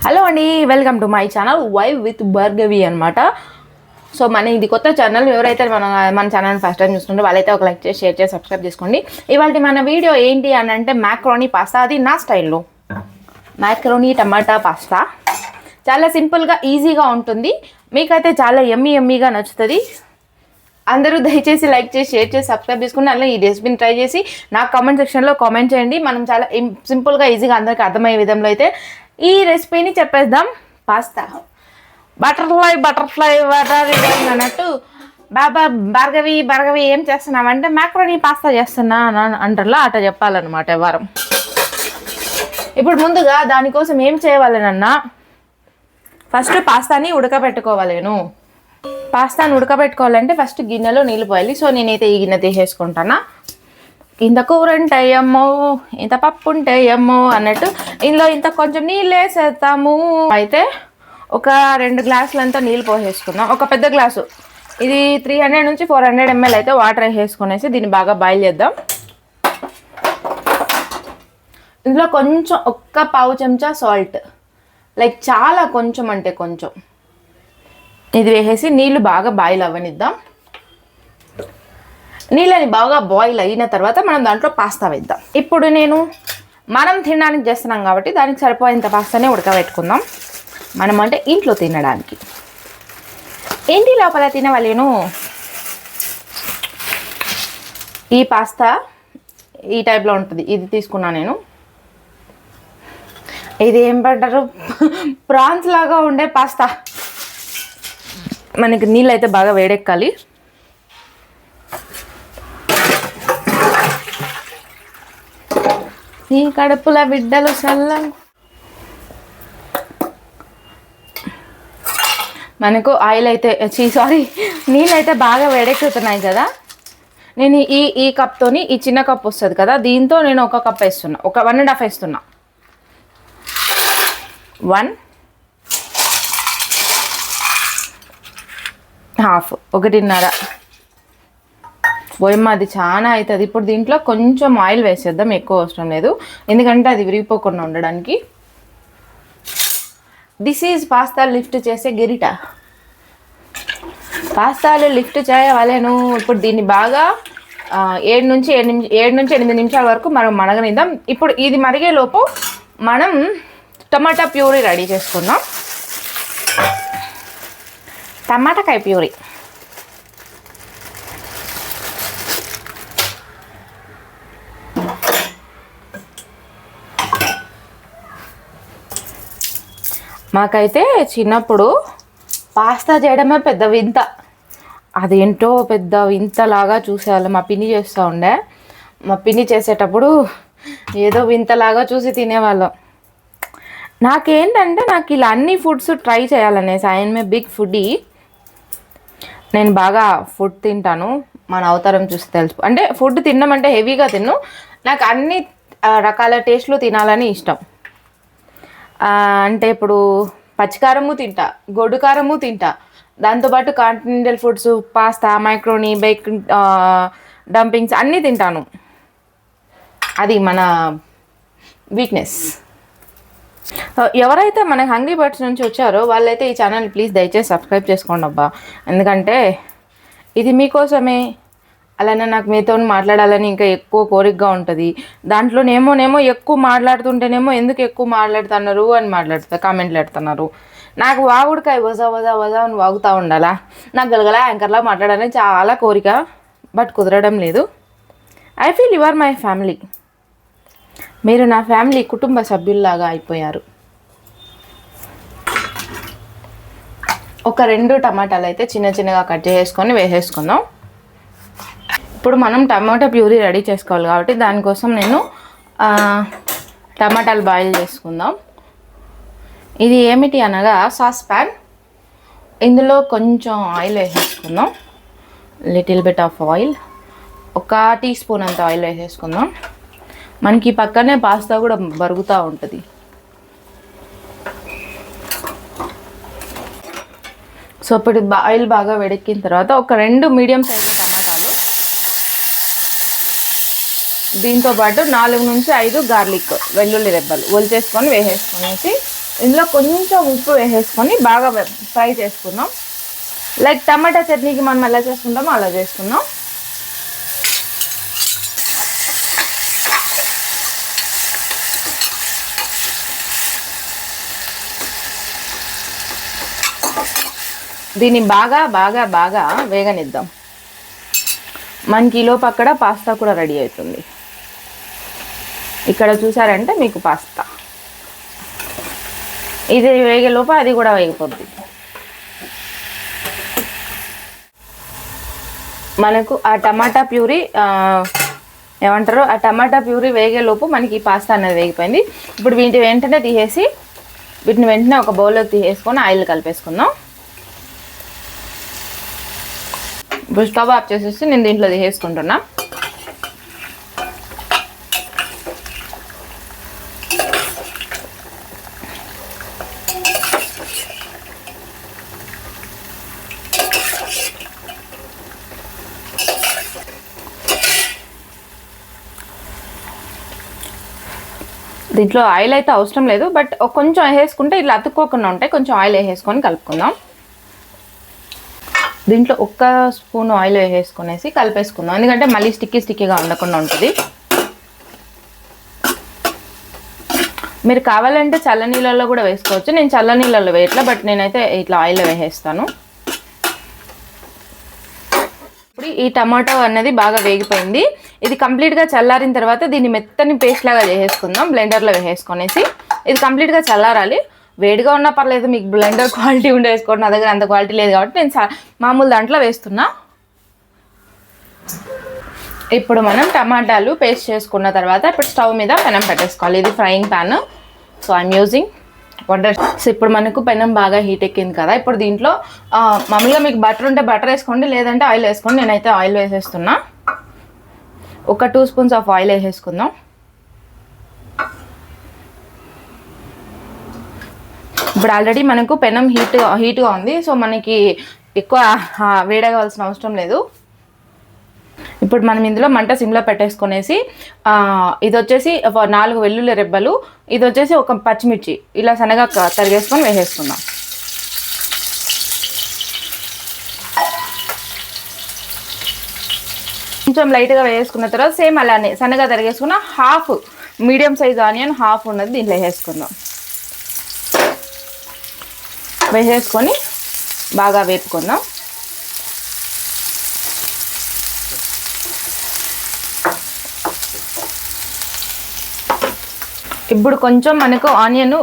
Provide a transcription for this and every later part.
Hello అండి, welcome to my channel vibe with Bhargavi అనమాట. So ఇది కొత్త ఛానల్. ఎవరైతే మన ఛానల్ ఫస్ట్ టైం చూస్తుంటే వాళ్ళైతే ఒక లైక్ చేసి షేర్ చేసి సబ్స్క్రైబ్ చేసుకోండి. ఇవాళ మన వీడియో ఏంటి అని అంటే మ్యాక్రోనీ పాస్తా. అది నా స్టైల్లో మ్యాక్రోనీ టమాటా పాస్తా. చాలా సింపుల్గా ఈజీగా ఉంటుంది. మీకైతే చాలా ఎమ్మీగా నచ్చుతుంది. అందరూ దయచేసి లైక్ చేసి షేర్ చేసి సబ్స్క్రైబ్ చేసుకుని అలా ఈ రెసిపీని ట్రై చేసి నాకు కామెంట్ సెక్షన్లో కామెంట్ చేయండి. మనం చాలా సింపుల్గా ఈజీగా అందరికీ అర్థమయ్యే విధంలో అయితే ఈ రెసిపీని చెప్పేద్దాం. పాస్తా బటర్ఫ్లై వాటర్ అన్నట్టు భార్గవి ఏం చేస్తున్నామంటే మ్యాక్రోనీ పాస్తా చేస్తున్నా అంటారులా అట్లా చెప్పాలన్నమాట వారం. ఇప్పుడు ముందుగా దానికోసం ఏం చేయాలనన్నా ఫస్ట్ పాస్తాని ఉడకబెట్టుకోవాలేను. పాస్తాను ఉడకబెట్టుకోవాలంటే ఫస్ట్ గిన్నెలో నీళ్ళు పోయాలి. సో నేనైతే ఈ గిన్నె తీసేసుకుంటానా. ఇంత కూర ఉంటాయమ్మో, ఇంత పప్పు ఉంటాయమ్మో అన్నట్టు ఇందులో ఇంత కొంచెం నీళ్ళు వేసేస్తాము. అయితే ఒక 2 గ్లాసులంతా నీళ్ళు పోసేసుకుందాం. ఒక పెద్ద గ్లాసు, ఇది 300 నుంచి 400 ml అయితే వాటర్ వేసేసుకునేసి దీన్ని బాగా బాయిల్ చేద్దాం. ఇందులో కొంచెం ఒక్క పావు చెంచా సాల్ట్, లైక్ చాలా కొంచెం అంటే కొంచెం, ఇది వేసేసి నీళ్ళు బాగా బాయిల్ అవ్వనిద్దాం. నీళ్ళని బాగా బాయిల్ అయిన తర్వాత మనం దాంట్లో పాస్తా వేద్దాం. ఇప్పుడు మనం తినడానికి చేస్తున్నాం కాబట్టి దానికి సరిపోయేంత పాస్తానే ఉడకబెట్టుకుందాం. మనం అంటే ఇంట్లో తినడానికి. ఇంటి లోపల తినవలేను. ఈ పాస్తా ఈ టైప్లో ఉంటుంది. ఇది తీసుకున్నా నేను. ఇది ఏం పడ్డారు, ప్రాన్స్ లాగా ఉండే పాస్తా. మనకి నీళ్ళు అయితే బాగా వేడెక్కాలి. ఈ కడుపుల బిడ్డలు చల్లం. మనకు ఆయిల్ అయితే నీళ్ళు అయితే బాగా వేడెక్కుతున్నాయి కదా. నేను ఈ కప్తోని, ఈ చిన్న కప్ వస్తుంది కదా, దీంతో నేను ఒక కప్ వేస్తున్నా. ఒక 1.5 వేస్తున్నా. 1.5, 1.5. బొయ్యమ్మ అది చాలా అవుతుంది. ఇప్పుడు దీంట్లో కొంచెం ఆయిల్ వేసేద్దాం, ఎక్కువ అవసరం లేదు, ఎందుకంటే అది విరిగిపోకుండా ఉండడానికి. దిస్ ఈజ్ పాస్తా లిఫ్ట్ చేసే గిరిట. పాస్తాలు లిఫ్ట్ చేయవలేను. ఇప్పుడు దీన్ని బాగా 7 నుంచి 8 నిమిషాల వరకు మనం మరగనిద్దాం. ఇప్పుడు ఇది మరిగేలోపు మనం టమాటా ప్యూరీ రెడీ చేసుకుందాం. టమాటాకాయ ప్యూరీ. మాకైతే చిన్నప్పుడు పాస్తా చేయడమే పెద్ద వింత. అదేంటో పెద్ద వింతలాగా చూసేవాళ్ళం. మా పిన్ని చేస్తూ ఉండే. మా పిన్ని చేసేటప్పుడు ఏదో వింతలాగా చూసి తినేవాళ్ళం. నాకేంటంటే నాకు ఇలా అన్ని ఫుడ్స్ ట్రై చేయాలనేసి. I'm a big foodie. నేను బాగా ఫుడ్ తింటాను. మన అవతారం చూసి తెలుసు. అంటే ఫుడ్ తినడం అంటే హెవీగా తిన్ను. నాకు అన్ని రకాల టేస్ట్లు తినాలని ఇష్టం. అంటే ఇప్పుడు పచ్చికారము తింటా, గొడ్డు కారము తింటా, దాంతోపాటు కాంటినెంటల్ ఫుడ్స్, పాస్తా, మైక్రోనీ, బేక్, డంపింగ్స్ అన్నీ తింటాను. అది మన వీక్నెస్. ఎవరైతే మన హంగ్రీ బర్డ్స్ నుంచి వచ్చారో వాళ్ళైతే ఈ ఛానల్ ప్లీజ్ దయచేసి సబ్స్క్రైబ్ చేసుకోండి అబ్బా. ఎందుకంటే ఇది మీకోసమే. అలానే నాకు మీతో మాట్లాడాలని ఇంకా ఎక్కువ కోరికగా ఉంటుంది. దాంట్లోనేమో ఎక్కువ మాట్లాడుతుంటేనేమో ఎందుకు ఎక్కువ మాట్లాడుతున్నారు అని కామెంట్లు పెడుతున్నారు. నాకు వాగుడికాయ వజా అని వాగుతూ ఉండాలా. నాకు గలగల యాంకర్లా మాట్లాడాలని చాలా కోరిక, బట్ కుదరడం లేదు. I feel you are my family. మీరు నా ఫ్యామిలీ, కుటుంబ సభ్యుల్లాగా అయిపోయారు. ఒక 2 టమాటాలు అయితే చిన్నగా కట్ చేసుకొని వేసేసుకుందాం. ఇప్పుడు మనం టమాటా ప్యూరీ రెడీ చేసుకోవాలి కాబట్టి దానికోసం నేను టమాటాలు బాయిల్ చేసుకుందాం. ఇది ఏమిటి అనగా సాస్ ప్యాన్. ఇందులో కొంచెం ఆయిల్ వేసేసుకుందాం. Little bit of oil. 1 teaspoon అంత ఆయిల్ వేసేసుకుందాం. మనకి పక్కనే పాస్తా కూడా బరుగుతూ ఉంటుంది. సో ఇప్పుడు ఆయిల్ బాగా వేడెక్కిన తర్వాత ఒక 2 మీడియం సైజ్ టమాటాలు, దీంతో పాటు 4 నుంచి 5 గార్లిక్ వెల్లుల్లి రెబ్బలు ఒలిచేసుకొని వేసేసుకొనేసి ఇందులో కొంచెం ఉప్పు వేసేసుకొని బాగా ఫ్రై చేసుకుందాం. లైక్ టమాటా చట్నీకి మనం ఎలా చేసుకుంటామో అలా చేసుకుందాం. దీన్ని బాగా బాగా బాగా వేగనిద్దాం. మనకి ఈలోపు అక్కడ పాస్తా కూడా రెడీ అవుతుంది. ఇక్కడ చూసారంటే మీకు పాస్తా ఇది వేగేలోపు అది కూడా వేగిపోద్ది. మనకు ఆ టమాటా ప్యూరీ ఏమంటారు, ఆ టమాటా ప్యూరీ వేగేలోపు మనకి ఈ పాస్తా అనేది వేగిపోయింది. ఇప్పుడు వీటిని వెంటనే తీసేసి వీటిని వెంటనే ఒక బౌల్లోకి తీసేసుకొని ఆయిల్ కలిపేసుకుందాం. ఇప్పుడు స్టవ్ ఆఫ్ చేసేసి నేను దీంట్లో తీసేసుకుంటున్నా. దీంట్లో ఆయిల్ అయితే అవసరం లేదు, బట్ కొంచెం వేసేసుకుంటే ఇట్లా అతుక్కోకుండా ఉంటాయి. కొంచెం ఆయిల్ వేసేసుకొని కలుపుకుందాం. దీంట్లో 1 స్పూన్ ఆయిల్ వేసేసుకునేసి కలిపేసుకుందాం, ఎందుకంటే మళ్ళీ స్టిక్కీగా ఉండకుండా ఉంటుంది. మీరు కావాలంటే చల్ల నీళ్ళల్లో కూడా వేసుకోవచ్చు. నేను చల్ల నీళ్ళల్లో వేయట్లా, బట్ నేనైతే ఇట్లా ఆయిల్లో వేసేస్తాను. ఇప్పుడు ఈ టమాటో అనేది బాగా వేగిపోయింది. ఇది కంప్లీట్గా చల్లారిన తర్వాత దీన్ని మెత్తని పేస్ట్ లాగా చేసేసుకుందాం. బ్లెండర్లో వేసేసుకొనేసి ఇది కంప్లీట్గా చల్లారాలి. వేడిగా ఉన్నా పర్లేదు, మీకు బ్లెండర్ క్వాలిటీ ఉండే వేసుకోండి. నా దగ్గర అంత క్వాలిటీ లేదు కాబట్టి నేను మామూలు దాంట్లో వేస్తున్నా. ఇప్పుడు మనం టమాటాలు పేస్ట్ చేసుకున్న తర్వాత ఇప్పుడు స్టవ్ మీద పెనం పెట్టేసుకోవాలి. ఇది frying pan, so I'm using wonder. So ఇప్పుడు మనకు పెనం బాగా హీట్ ఎక్కింది కదా. ఇప్పుడు దీంట్లో మామూలుగా మీకు బటర్ ఉంటే బటర్ వేసుకోండి, లేదంటే ఆయిల్ వేసుకోండి. నేనైతే ఆయిల్ వేసేస్తున్నా. 1 2 స్పూన్స్ ఆఫ్ ఆయిల్ వేసేసుకుందాం. ఇప్పుడు ఆల్రెడీ మనకు పెనం హీట్గా ఉంది, సో మనకి ఎక్కువ వేడగాల్సిన అవసరం లేదు. ఇప్పుడు మనం ఇందులో మంట సిమ్లో పెట్టేసుకొనేసి ఇది వచ్చేసి 4 వెల్లుల్లి రెబ్బలు, ఇది వచ్చేసి 1 పచ్చిమిర్చి ఇలా సన్నగా తరిగేసుకొని వేసేసుకుందాం. కొంచెం లైట్గా వేసుకున్న తర్వాత సేమ్ అలానే సన్నగా తరిగేసుకున్న half medium size onion half ఉన్నది దీంట్లో వేసేసుకుందాం. వేసేసుకొని బాగా వేపుకుందాం. ఇప్పుడు కొంచెం మనకు ఆనియన్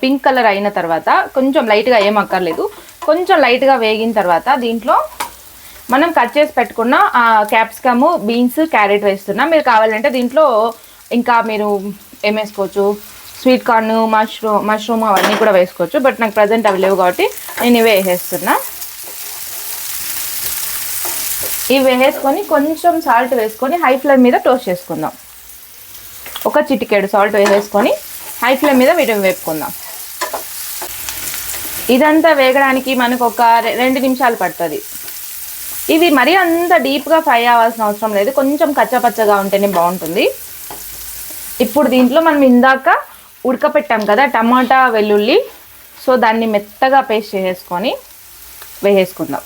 పింక్ కలర్ అయిన తర్వాత కొంచెం లైట్గా ఏం అక్కర్లేదు, కొంచెం లైట్గా వేగిన తర్వాత దీంట్లో మనం కట్ చేసి పెట్టుకున్న క్యాప్సికమ్, బీన్స్, క్యారెట్ వేస్తున్నాం. మీరు కావాలంటే దీంట్లో ఇంకా మీరు ఏం వేసుకోవచ్చు, స్వీట్ కార్న్, మష్రూమ్ అవన్నీ కూడా వేసుకోవచ్చు. బట్ నాకు ప్రజెంట్ అవి లేవు కాబట్టి నేను ఇవే వేసేస్తున్నా. ఇవి వేసుకొని కొంచెం సాల్ట్ వేసుకొని హై ఫ్లేమ్ మీద టోస్ట్ చేసుకుందాం. 1 చిటికెడు సాల్ట్ వేసేసుకొని హై ఫ్లేమ్ మీద వీటిని వేపుకుందాం. ఇదంతా వేగడానికి మనకు ఒక 2 నిమిషాలు పడుతుంది. ఇవి మరీ అంత డీప్గా ఫ్రై అవ్వాల్సిన అవసరం లేదు, కొంచెం కచ్చపచ్చగా ఉంటేనే బాగుంటుంది. ఇప్పుడు దీంట్లో మనం ఇందాక ఉడకపెట్టాం కదా టమాటా వెల్లుల్లి, సో దాన్ని మెత్తగా పేస్ట్ చేసేసుకొని వేసేసుకుందాం.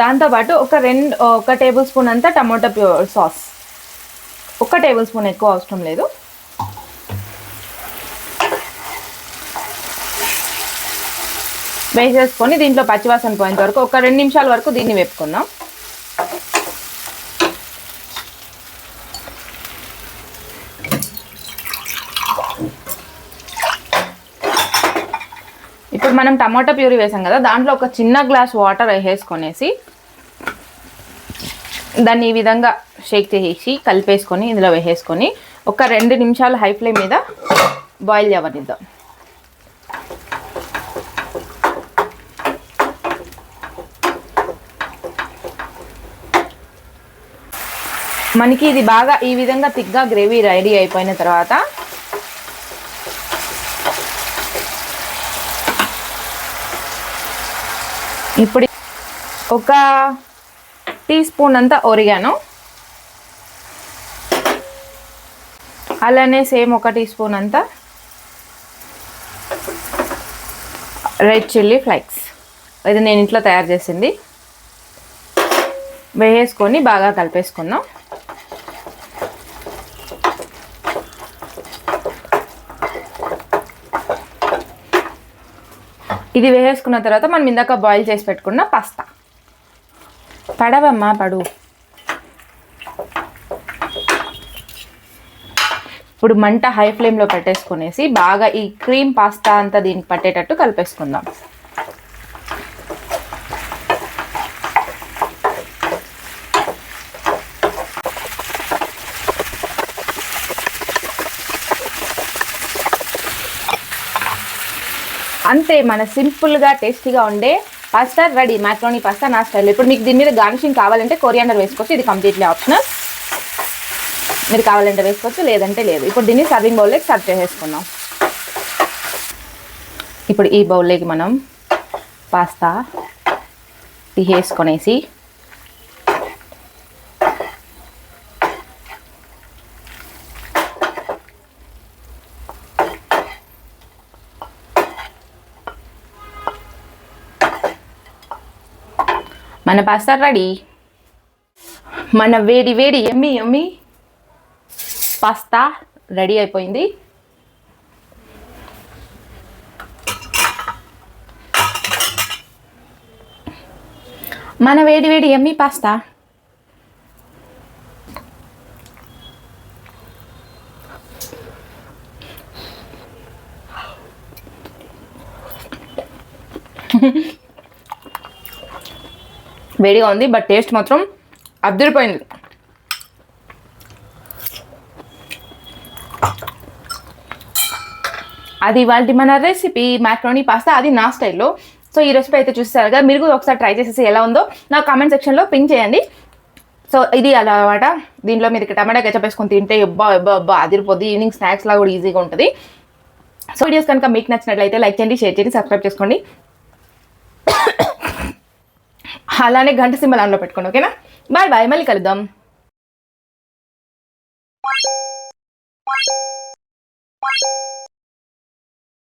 దాంతోపాటు 1 టేబుల్ స్పూన్ అంతా టమాటా ప్యూర్ సాస్, 1 టేబుల్ స్పూన్, ఎక్కువ అవసరం లేదు. వేసేసుకొని దీంట్లో పచ్చివాసన పోయేంత వరకు 2 నిమిషాల వరకు దీన్ని వేపుకుందాం. ఇప్పుడు మనం టమాటా ప్యూరీ వేసాం కదా, దాంట్లో 1 చిన్న గ్లాస్ వాటర్ వేసేసుకొనేసి దాన్ని ఈ విధంగా షేక్ చేసి కలిపేసుకొని ఇందులో వేసేసుకొని 2 నిమిషాలు హై ఫ్లేమ్ మీద బాయిల్ చేయనిద్దాం. మనకి ఇది బాగా ఈ విధంగా థిక్గా గ్రేవీ రెడీ అయిపోయిన తర్వాత ఇప్పుడు 1 టీ స్పూన్ అంతా ఒరిగానో, అలానే సేమ్ 1 టీ స్పూన్ అంతా రెడ్ చిల్లీ ఫ్లేక్స్, ఇది నేను ఇంట్లో తయారు చేసింది, వేసుకొని బాగా కలిపేసుకుందాం. ఇది వేసుకున్న తర్వాత మనం ఇందాక బాయిల్ చేసి పెట్టుకున్న పాస్తా, పడవమ్మా పడు. ఇప్పుడు మంట హై ఫ్లేమ్లో పెట్టేసుకునేసి బాగా ఈ క్రీమ్ పాస్తా అంతా దీనికి పట్టేటట్టు కలిపేసుకుందాం. అంతే, మన సింపుల్గా టేస్టీగా ఉండే పాస్తా రెడీ. మ్యాక్రోనీ పాస్తా నా స్టైల్. ఇప్పుడు మీకు దీని మీద గార్నిషింగ్ కావాలంటే కొరియాండర్ వేసుకోవచ్చు, ఇది కంప్లీట్లీ ఆప్షనల్. మీరు కావాలంటే వేసుకోవచ్చు, లేదంటే లేదు. ఇప్పుడు దీన్ని సర్వింగ్ బౌల్లోకి సర్వ్ చేసేసుకుందాం. ఇప్పుడు ఈ బౌల్లోకి మనం పాస్తా తీసేసుకొనేసి మన పాస్తా రెడీ. మన వేడి వేడి యమ్మీ యమ్మీ పాస్తా రెడీ అయిపోయింది. మన వేడి వేడి యమ్మీ పాస్తా వేడిగా ఉంది, బట్ టేస్ట్ మాత్రం అదిరిపోయింది. అది ఇవాళ మన రెసిపీ మ్యాక్రోనీ పాస్తా, అది నా స్టైల్లో. సో ఈ రెసిపీ అయితే చూస్తారు కదా, మీరు కూడా ఒకసారి ట్రై చేసేసి ఎలా ఉందో నా కామెంట్ సెక్షన్లో పింక్ చేయండి. సో ఇది అలా అనమాట. దీంట్లో మీరు టమాటా కెచప్ వేసుకొని తింటే అబ్బా అదిరిపోద్ది. ఈవినింగ్ స్నాక్స్ లా కూడా ఈజీగా ఉంటుంది. సో వీడియోస్ కనుక మీకు నచ్చినట్లయితే లైక్ చేయండి, షేర్ చేయండి, సబ్స్క్రైబ్ చేసుకోండి. అలానే గంట సింబల్ ఆన్లో పెట్టుకోండి. ఓకేనా? బాయ్ బాయ్, మళ్ళీ కలుద్దాం.